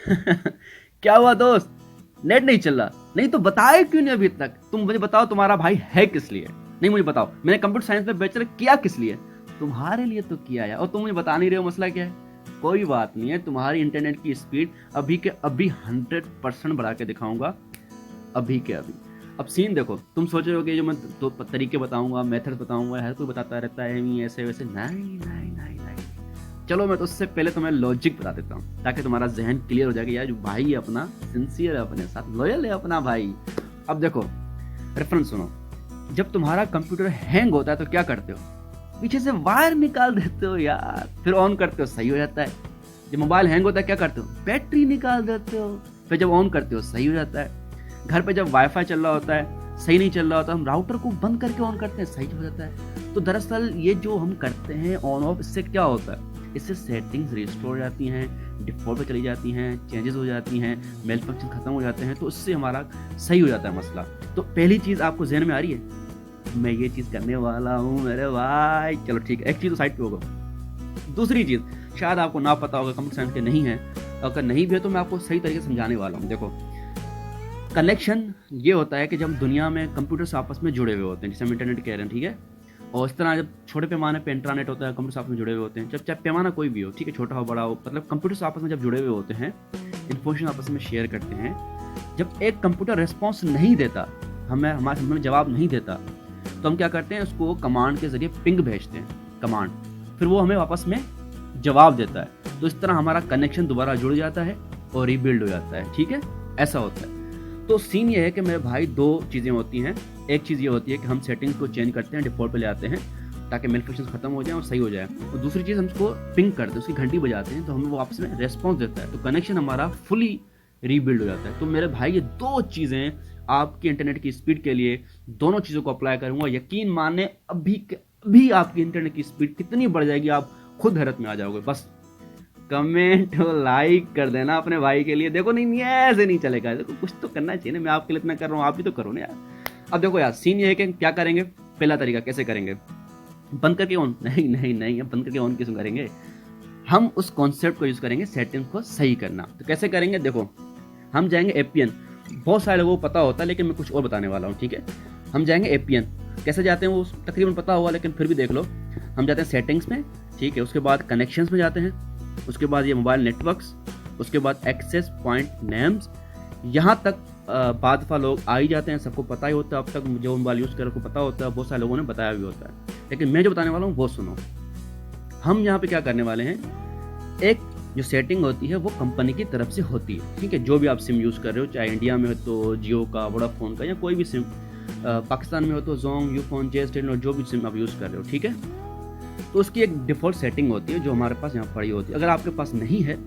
क्या हुआ दोस्त, नेट नहीं चल रहा? नहीं तो बताए क्यों नहीं अभी तक? तुम मुझे बताओ तुम्हारा भाई है किस लिए? नहीं मुझे बताओ, मैंने कंप्यूटर साइंस में बैचलर किया किस लिए? तुम्हारे लिए तो किया यार, और तुम मुझे बता नहीं रहे हो मसला क्या है। कोई बात नहीं है, तुम्हारी इंटरनेट की स्पीड अभी के अभी 100% बढ़ा के दिखाऊंगा, अभी के अभी। अब सीन देखो, तुम सोच रहे हो कि जो मैं तो तरीके बताऊंगा, मेथड बताऊंगा, हर कोई बताता रहता है ऐसे वैसे। नहीं नहीं नहीं नहीं, चलो मैं तो उससे पहले तुम्हें लॉजिक बता देता हूँ, ताकि तुम्हारा जहन क्लियर हो जाएगा। यार जो भाई है अपना, सिंसियर है, अपने साथ लॉयल है अपना भाई। अब देखो रेफरेंस सुनो, जब तुम्हारा कंप्यूटर हैंग होता है तो क्या करते हो? पीछे से वायर निकाल देते हो यार, फिर ऑन करते हो, सही हो जाता है। जब मोबाइल हैंग होता है क्या करते हो? बैटरी निकाल देते हो, फिर जब ऑन करते हो सही हो जाता है। घर पे जब वाईफाई चल रहा होता है, सही नहीं चल रहा होता, हम राउटर को बंद करके ऑन करते हैं, सही हो जाता है। तो दरअसल ये जो हम करते हैं ऑन ऑफ, इससे क्या होता है? इससे सेटिंग्स रिस्टोर हो जाती हैं, डिफॉल्ट पे चली जाती हैं, चेंजेस हो जाती हैं, मेल फंक्शन खत्म हो जाते हैं, तो इससे हमारा सही हो जाता है मसला। तो पहली चीज़ आपको जहन में आ रही है, मैं ये चीज़ करने वाला हूँ मेरे भाई। चलो ठीक है, एक चीज़ तो साइड पे होगा। दूसरी चीज़ शायद आपको ना पता होगा, कंप्यूटर साइंस के नहीं है, अगर नहीं भी है तो मैं आपको सही तरीके से समझाने वाला हूँ। देखो कनेक्शन ये होता है कि जब दुनिया में कंप्यूटर्स आपस में जुड़े हुए होते हैं, जैसे हम इंटरनेट कह रहे हैं, ठीक है। और इस तरह जब छोटे पैमाने पे इंटरनेट होता है, कंप्यूटर्स आपस में जुड़े हुए होते हैं, जब चाहे पैमाना कोई भी हो, ठीक है, छोटा हो बड़ा हो, मतलब कंप्यूटर्स आपस में जब जुड़े हुए होते हैं, इन्फॉर्मेशन आपस में शेयर करते हैं। जब एक कंप्यूटर रिस्पॉन्स नहीं देता, हमें जवाब नहीं देता, तो हम क्या करते हैं, उसको कमांड के जरिए पिंग भेजते हैं, कमांड, फिर वो हमें वापस में जवाब देता है। तो इस तरह हमारा कनेक्शन दोबारा जुड़ जाता है और रीबिल्ड हो जाता है, ठीक है, ऐसा होता है। तो सीन ये है कि मेरे भाई दो चीज़ें होती हैं। एक चीज़ ये होती है कि हम सेटिंग्स को चेंज करते हैं, डिफॉल्ट पे ले आते हैं, ताकि मेल फंक्शन खत्म हो जाए और सही हो जाए। और दूसरी चीज़ हम उसको पिंग करते हैं, उसकी घंटी बजाते हैं, तो हमें वो वापस में रेस्पॉन्स देता है, तो कनेक्शन हमारा फुली रीबिल्ड हो जाता है। तो मेरे भाई ये दो चीज़ें आपकी इंटरनेट की स्पीड के लिए, दोनों चीज़ों को अप्लाई करूँगा, यकीन माने अभी आपकी इंटरनेट की स्पीड कितनी बढ़ जाएगी, आप खुद हैरत में आ जाओगे। बस कमेंट और लाइक कर देना अपने भाई के लिए। देखो नहीं ऐसे नहीं चलेगा, देखो कुछ तो करना चाहिए ना, मैं आपके लिए इतना कर रहा हूँ, आप भी तो करो ना यार। अब देखो यार सीन ये है कि क्या करेंगे, पहला तरीका कैसे करेंगे, बंद करके ऑन? नहीं नहीं नहीं, अब बंद करके ऑन किस करेंगे, हम उस कॉन्सेप्ट को यूज करेंगे, सेटिंग्स को सही करना। तो कैसे करेंगे, देखो हम जाएंगे एपीएन, बहुत सारे लोगों को पता होता है लेकिन मैं कुछ और बताने वाला हूँ, ठीक है। हम जाएंगे एपीएन, कैसे जाते हैं वो तकरीबन पता होगा, लेकिन फिर भी देख लो। हम जाते हैं सेटिंग्स में, ठीक है, उसके बाद कनेक्शंस में जाते हैं, उसके बाद ये मोबाइल नेटवर्क्स, उसके बाद एक्सेस पॉइंट नेम्स, यहाँ तक बाद दफ़ा लोग आ ही जाते हैं, सबको पता ही होता है, अब तक जो मोबाइल यूज़ कर को पता होता है, बहुत सारे लोगों ने बताया भी होता है। लेकिन मैं जो बताने वाला हूँ वो सुनो। हम यहाँ पे क्या करने वाले हैं, एक जो सेटिंग होती है वो कंपनी की तरफ से होती है, ठीक है, जो भी आप सिम यूज़ कर रहे हो, चाहे इंडिया में हो तो जियो का, वोडाफोन का, या कोई भी सिम, पाकिस्तान में हो तो जोंग, यूफोन, जेस्टेन, और जो भी सिम आप यूज़ कर रहे हो, ठीक है। तो उसकी एक डिफ़ॉल्ट सेटिंग होती है जो हमारे पास यहाँ पड़ी होती है। अगर आपके पास नहीं है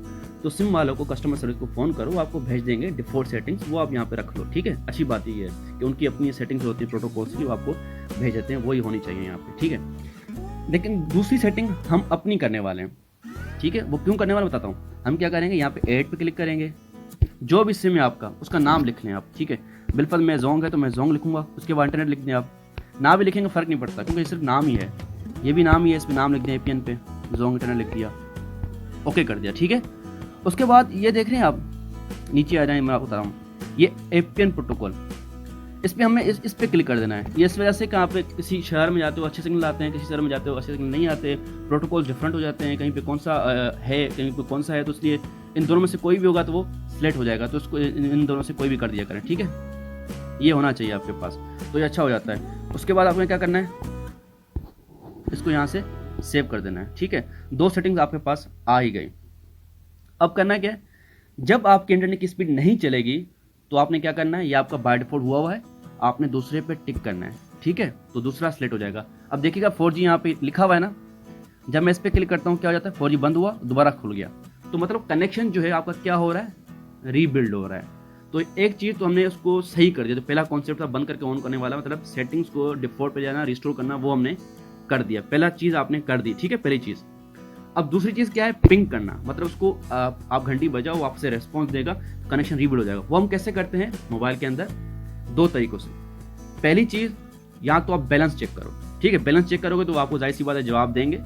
तो सिम वालों को, कस्टमर सर्विस को फ़ोन करो, वो आपको भेज देंगे डिफ़ॉल्ट सेटिंग्स, वो आप यहाँ पे रख लो, ठीक है। अच्छी बात ये है कि उनकी अपनी सेटिंग्स होती है प्रोटोकॉल्स की, वो आपको भेज देते हैं, वही होनी चाहिए यहाँ पे, ठीक है। लेकिन दूसरी सेटिंग हम अपनी करने वाले हैं, ठीक है। वो क्यों करने वाले बताता हूँ। हम क्या करेंगे, यहाँ पे ऐड पे क्लिक करेंगे, जो भी सिम है आपका उसका नाम लिख लें आप, ठीक है। बिल्कुल मैं जोंग है तो मैं जोंग लिखूंगा, उसके बाद इंटरनेट लिख दें आप, ना भी लिखेंगे फ़र्क नहीं पड़ता, क्योंकि सिर्फ नाम ही है, ये भी नाम ही है, इसमें नाम लिख दें एपीएन पे, जोंग इंटरनेट लिख दिया, ओके कर दिया, ठीक है। उसके बाद ये देख रहे हैं आप, नीचे आ जाए, मैं आपको बता रहा हूँ, ये एपीएन प्रोटोकॉल, इस पर हमें इस पर क्लिक कर देना है। ये इस वजह से कि आप किसी शहर में जाते हो अच्छे सिग्नल आते हैं, किसी शहर में जाते हो अच्छे सिग्नल नहीं आते, प्रोटोकॉल डिफरेंट हो जाते हैं, कहीं पे कौन सा है, कहीं पे कौन सा है, तो इसलिए इन दोनों में से कोई भी होगा तो वो सिलेक्ट हो जाएगा, तो उसको इन दोनों से कोई भी कर दिया करें, ठीक है। ये होना चाहिए आपके पास, तो ये अच्छा हो जाता है। उसके बाद आपने क्या करना है, इसको यहाँ से सेव कर देना है, ठीक है। दो सेटिंग्स आपके पास आ ही गई। अब करना क्या है, जब आपके इंटरनेट की स्पीड नहीं चलेगी तो आपने क्या करना है, ये आपका बाय डिफॉल्ट हुआ है, आपने दूसरे पे टिक करना है, ठीक है, तो दूसरा सिलेक्ट हो जाएगा। अब देखिएगा 4G यहाँ पे लिखा हुआ है ना, जब मैं इस पर क्लिक करता हूँ क्या हो जाता है, 4G बंद हुआ, दोबारा खुल गया, तो मतलब कनेक्शन जो है आपका क्या हो रहा है, रीबिल्ड हो रहा है। तो एक चीज़ तो हमने उसको सही कर दिया, तो पहला कॉन्सेप्ट था बंद करके ऑन करने वाला, मतलब सेटिंग्स को डिफॉल्ट पे जाना, रिस्टोर करना, वो हमने कर दिया, पहला चीज़ आपने कर दी, ठीक है, पहली चीज़। अब दूसरी चीज़ क्या है, पिंग करना, मतलब उसको आप घंटी बजाओ, आपसे रेस्पॉन्स देगा, कनेक्शन रीबिल्ड हो जाएगा। वो हम कैसे करते हैं मोबाइल के अंदर, दो तरीकों से। पहली चीज़, या तो आप बैलेंस चेक करो, ठीक है, बैलेंस चेक करोगे तो आपको जाहिर सी बात है जवाब देंगे,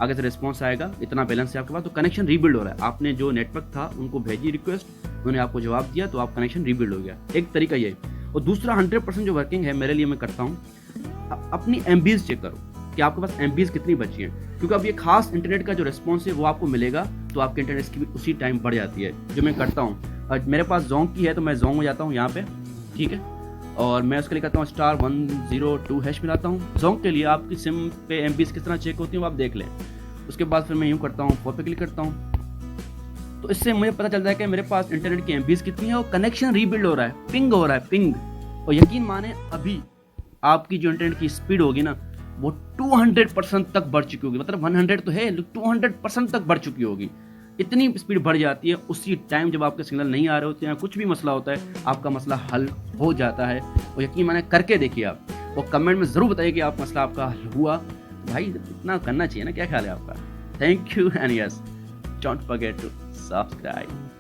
आगे से रिस्पॉन्स आएगा, इतना बैलेंस है आपके पास, तो कनेक्शन रीबिल्ड हो रहा है। आपने जो नेटवर्क था उनको भेजी रिक्वेस्ट, उन्होंने आपको जवाब दिया, तो आप कनेक्शन रीबिल्ड हो गया। एक तरीका ये। और दूसरा 100% जो वर्किंग है मेरे लिए, मैं करता हूँ, अपनी एमबीज चेक करो कि आपके पास एमबीज कितनी बची हैं, क्योंकि अब ये खास इंटरनेट का जो रिस्पॉन्स है वो आपको मिलेगा, तो आपके इंटरनेट की भी उसी टाइम बढ़ जाती है। जो मैं करता हूँ, मेरे पास जोंग की है तो मैं जोंग में जाता हूँ यहाँ पे, ठीक है, और मैं उसके लिए करता हूँ *102# मिलाता हूँ। जोंग के लिए आपकी सिम पे एमबीज किस तरह चेक होती है वो आप देख लें। उसके बाद फिर मैं यूँ करता हूँ, 4 पे क्लिक करता हूँ, तो इससे मुझे पता चलता है कि मेरे पास इंटरनेट की एमबीज कितनी है और कनेक्शन रीबिल्ड हो रहा है, पिंग हो रहा है, पिंग। और यकीन माने अभी आपकी जो इंटरनेट की स्पीड होगी ना वो 200% तक बढ़ चुकी होगी, मतलब 100 तो है, 200% तक बढ़ चुकी होगी। इतनी स्पीड बढ़ जाती है उसी टाइम जब आपके सिग्नल नहीं आ रहे होते हैं, कुछ भी मसला होता है, आपका मसला हल हो जाता है। और यकीन माने करके देखिए आप, और कमेंट में ज़रूर बताइए कि आप मसला आपका हल हुआ। भाई इतना करना चाहिए ना, क्या ख्याल है आपका? Thank you and yes, don't forget to subscribe.